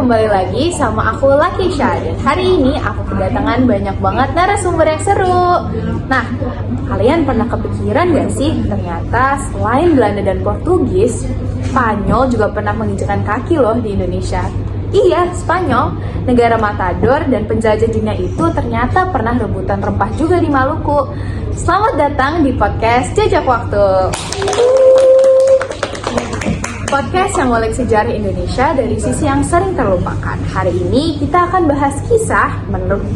kembali lagi sama aku Lakisha. Dan hari ini aku kedatangan banyak banget narasumber yang seru. Nah, kalian pernah kepikiran gak sih ternyata selain Belanda dan Portugis, Spanyol juga pernah menginjakan kaki loh di Indonesia. Iya, Spanyol, negara matador dan penjajah dunia itu ternyata pernah rebutan rempah juga di Maluku. Selamat datang di podcast Jejak Waktu. Podcast yang ngulik sejarah Indonesia dari sisi yang sering terlupakan. Hari ini kita akan bahas kisah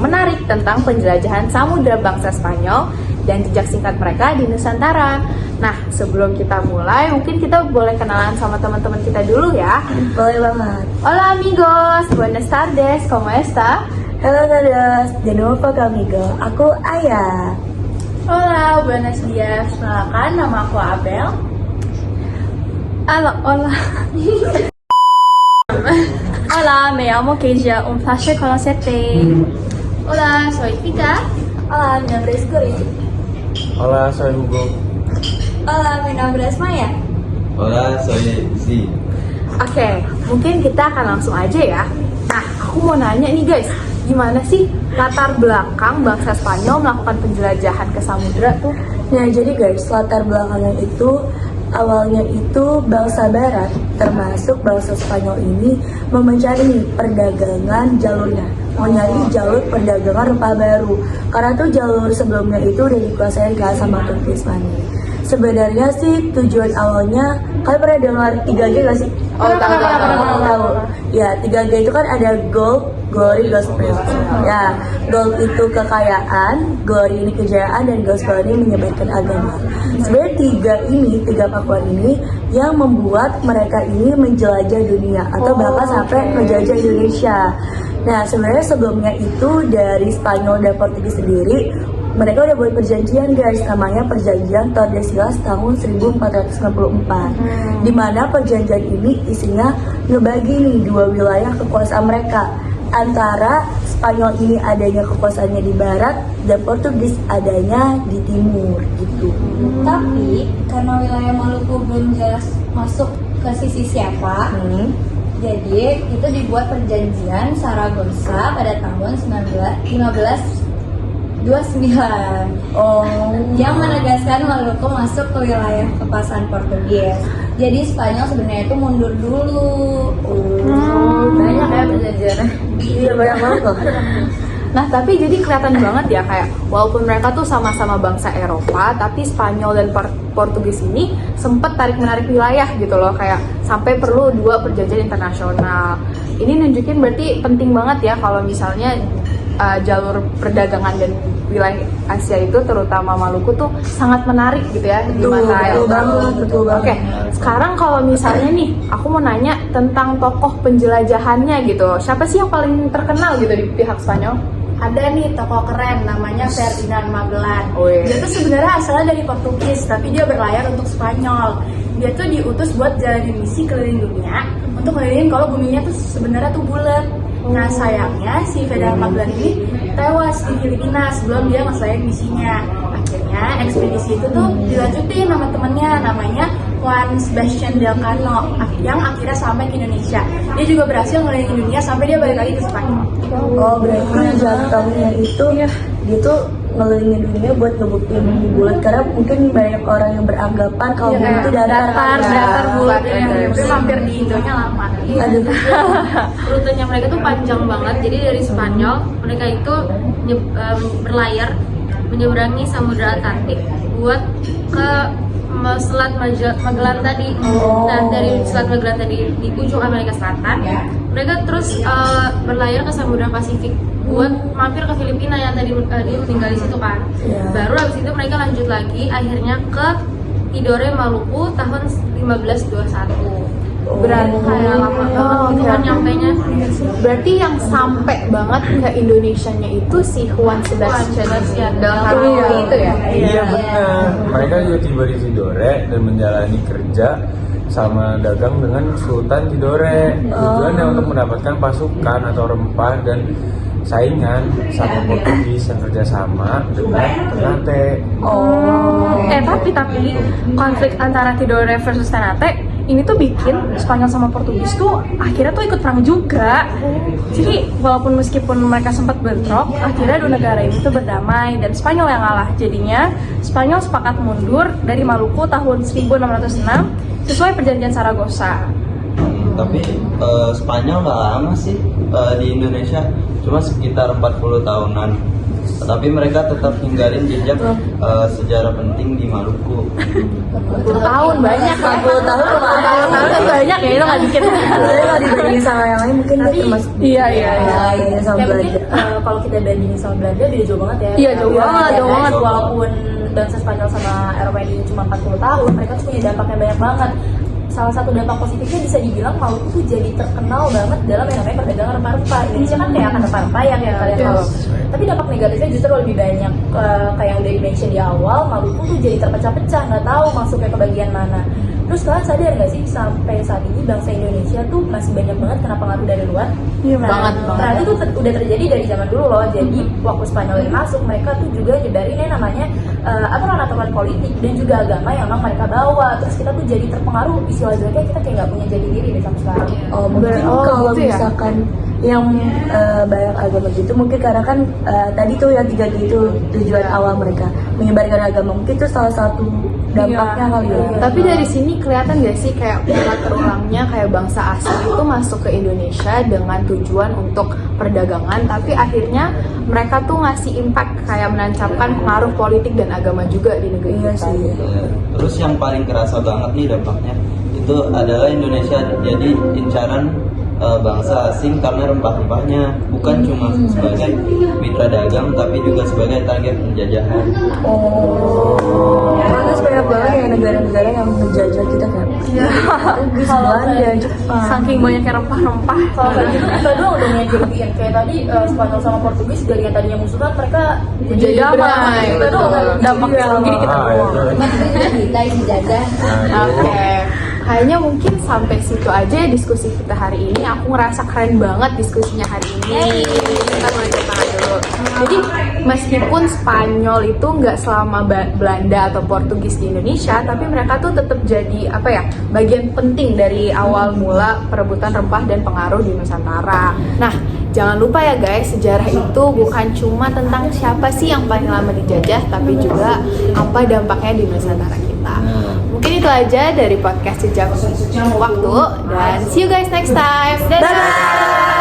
menarik tentang penjelajahan samudera bangsa Spanyol dan jejak singkat mereka di Nusantara. Nah, sebelum kita mulai, mungkin kita boleh kenalan sama teman-teman kita dulu ya. Boleh banget. Hola amigos, buenas tardes, ¿cómo está? Halo todos, de nuevo amigo. Aku Aya. Hola, buenos días. Perkenalkan, nama aku Abel. Hola. Hola, me llamo Keisha, un placer conocerte. Hola, soy Vika. Hola, mi nombre es Guri. Hola, soy Hugo. Hola, mi nombre es Maya. Hola, soy Zi. Oke, mungkin kita akan langsung aja ya. Nah, aku mau nanya nih guys, gimana sih latar belakang bangsa Spanyol melakukan penjelajahan ke samudera tuh? Nah, jadi guys, latar belakangnya itu awalnya itu bangsa barat, termasuk bangsa Spanyol ini mencari perdagangan jalurnya, mencari jalur perdagangan rempah baru. Karena tuh jalur sebelumnya itu udah dikuasai sama Turki Spanyol. Sebenarnya sih tujuan awalnya, kalian pernah dengar 3G gak sih? Oh, tahu. Ya, 3G itu kan ada gold, glory, gospel. Ya, gold itu kekayaan, glory ini kejayaan, dan gospel ini menyebarkan agama. Sebenarnya tiga pakuan ini yang membuat mereka ini menjelajah dunia atau bahkan sampai menjajah Indonesia. Nah, sebenarnya sebelumnya itu dari Spanyol dan Portugis sendiri, mereka udah buat perjanjian guys, namanya perjanjian Tordesillas tahun 1494. Di mana perjanjian ini isinya ngebagi nih dua wilayah kekuasaan mereka. Antara Spanyol ini adanya kekuasaannya di barat dan Portugis adanya di timur gitu. Tapi karena wilayah Maluku belum jelas masuk ke sisi siapa, jadi itu dibuat perjanjian Saragossa pada tahun 1529 yang menegaskan Maluku masuk ke wilayah kekuasaan Portugis. Jadi Spanyol sebenarnya itu mundur dulu. Banyak ya perjanjiannya. Iya, banyak banget loh. Nah, tapi jadi kelihatan banget ya kayak walaupun mereka tuh sama-sama bangsa Eropa, tapi Spanyol dan Portugis ini sempat tarik-menarik wilayah gitu loh, kayak sampai perlu dua perjanjian internasional. Ini nunjukin berarti penting banget ya kalau misalnya jalur perdagangan dan wilayah Asia itu terutama Maluku tuh sangat menarik gitu ya di mata Betul banget. Oke, sekarang kalau misalnya nih aku mau nanya tentang tokoh penjelajahannya gitu. Siapa sih yang paling terkenal gitu di pihak Spanyol? Ada nih tokoh keren namanya Ferdinand Magellan. Dia tuh sebenarnya asalnya dari Portugis, tapi dia berlayar untuk Spanyol. Dia tuh diutus buat jalanin misi keliling dunia untuk ngelilingin kalau buminya tuh sebenarnya tuh bulat. Nah, sayangnya si Ferdinand Magellan ini tewas di Filipina sebelum dia ngeselain misinya. Akhirnya ekspedisi itu tuh dilanjutin sama temennya namanya Juan Sebastian del Cano yang akhirnya sampai ke Indonesia. Dia juga berhasil ngelilingin dunia sampai dia balik lagi ke Spanyol. Oh, berarti jatuhnya itu dia tuh ngelilingin dunia buat ngebuktiin bumi bulat, karena mungkin banyak orang yang beranggapan kalau bumi itu datar bulat. Tapi mampir di Indonya lama. Aduh. Rutenya mereka tuh panjang banget, jadi dari Spanyol mereka itu berlayar menyeberangi Samudra Atlantik buat ke Selat Magellan tadi. Nah, dari Selat Magellan tadi di ujung Amerika Selatan, mereka terus berlayar ke Samudra Pasifik buat mampir ke Filipina yang tadi dia meninggal di situ kan. Baru habis itu mereka lanjut lagi akhirnya ke Tidore Maluku tahun 1521. Berarti Kayak lama banget gitu kan nyampainya. Berarti yang sampai banget ke Indonesianya itu si Juan Sebastian del Cano itu ya? Iya benar. Mereka juga tiba di Tidore dan menjalani kerja sama dagang dengan Sultan Tidore. Tujuannya untuk mendapatkan pasukan atau rempah dan saingan sama Portugis yang kerjasama dengan Ternate. Tapi konflik antara Tidore versus Ternate ini tuh bikin Spanyol sama Portugis tuh akhirnya tuh ikut perang juga. Jadi walaupun meskipun mereka sempat bentrok, akhirnya dua negara ini tuh berdamai dan Spanyol yang kalah. Jadinya Spanyol sepakat mundur dari Maluku tahun 1606 sesuai perjanjian Saragossa. Tapi Spanyol nggak lama sih di Indonesia, cuma sekitar 40 tahunan. Tapi mereka tetap ninggalin jejak sejarah penting di Maluku. 40 tahun banyak. 40 tahun Tahun banyak ya, itu nggak dikit. Sebenarnya kalau dibandingin sama yang lain mungkin dia termasuk Iya. bedanya sama Ya mungkin Belanda. kalau kita bandingin sama Belanda beda jauh banget ya. Iya, jauh banget. Walaupun bangsa Spanyol sama Eropa ini cuma 40 tahun, mereka tuh punya dampak yang banyak banget. Salah satu dampak positifnya bisa dibilang Maluku tuh jadi terkenal banget dalam yang namanya perdagangan rempah-rempah. Indonesia kan kayak akan rempah-rempah yang kalian tahu. Tapi dampak negatifnya justru lebih banyak. Kayak yang udah di-mention di awal, Maluku tuh jadi terpecah-pecah, nggak tahu masuknya ke bagian mana. Terus kalian sadar nggak sih sampai saat ini bangsa Indonesia tuh masih banyak banget kena pengaruh dari luar? Iya, Nah, banget. Ternyata itu udah terjadi dari zaman dulu loh. Jadi waktu Spanyol ini masuk, mereka tuh juga nyebarin yang namanya aturan-aturan politik dan juga agama yang memang mereka bawa. Terus kita tuh jadi terpengaruh, istilah jeleknya kita kayak nggak punya jati diri deh sampai sekarang. Mungkin kalau gitu ya? misalkan yang banyak agama gitu mungkin karena kan tadi tuh yang 3G itu tujuan awal mereka menyebarkan agama, mungkin itu salah satu dampaknya kali ya. Tapi dari sini kelihatan gak sih kayak pola terulangnya kayak bangsa asing itu masuk ke Indonesia dengan tujuan untuk perdagangan, tapi akhirnya mereka tuh ngasih impact kayak menancapkan pengaruh politik dan agama juga di negeri Iya kita. sih. Terus yang paling kerasa banget nih dampaknya itu adalah Indonesia jadi incaran bangsa asing karena rempah-rempahnya, bukan cuma sebagai mitra dagang tapi juga sebagai target penjajahan. Karena banyak banget ya negara-negara yang menjajah kita kan. Inggris, Belanda, Jepang. Saking banyaknya rempah-rempah. Kalau kayak gitu kita doang udah yang dirugiin. Kayak tadi Spanyol sama Portugis dari yang tadinya musuhan mereka Jadi damai. Kita doang Dampaknya segini kita doang. Kita yang dijajah. Oke, kayaknya mungkin sampai situ aja diskusi kita hari ini. Aku ngerasa keren banget diskusinya hari ini. Kita mulai tepuk tangan dulu. Jadi meskipun Spanyol itu nggak selama Belanda atau Portugis di Indonesia, tapi mereka tuh tetap jadi bagian penting dari awal mula perebutan rempah dan pengaruh di Nusantara. Nah, jangan lupa ya guys, sejarah itu bukan cuma tentang siapa sih yang paling lama dijajah, tapi juga apa dampaknya di Nusantara kita. Mungkin itu aja dari podcast Jejak Waktu, dan see you guys next time. Dadah!